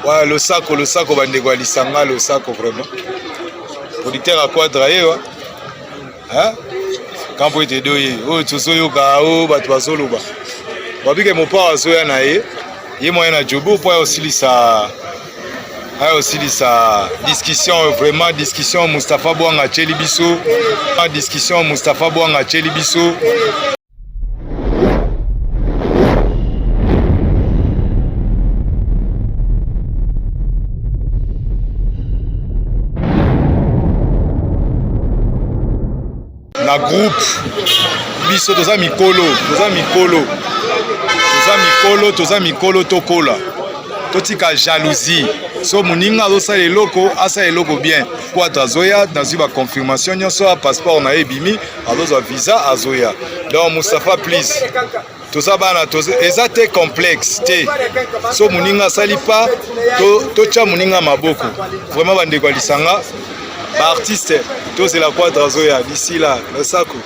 Ouais, le sac, bande quoi, lisanga, le sac, vraiment. Producteur à Quadra, hein? Quand vous êtes deux, oh, tu sois au cas où, bah, tu vas solo, bah. Wabi que mon père a soya nae, il moyen à Djobo pour aussi sa discussion, vraiment discussion Moustapha Bouanga Tchelibiso, discussion Moustapha Bouanga Tchelibiso. Na groupe biso toza mikolo tokola totika jalousie so moninga azosala eloko bien Quadra azoya nazwi baconfirmation nyonso ya passeport na ye ebimi azozwa visa azoya. Donc Moustapha please toza bana eza te complexe te so moninga asali pa totya moninga maboko vraiment bandeko ya lisanga ba artiste tozela Quadra azoya d'ici là le sako.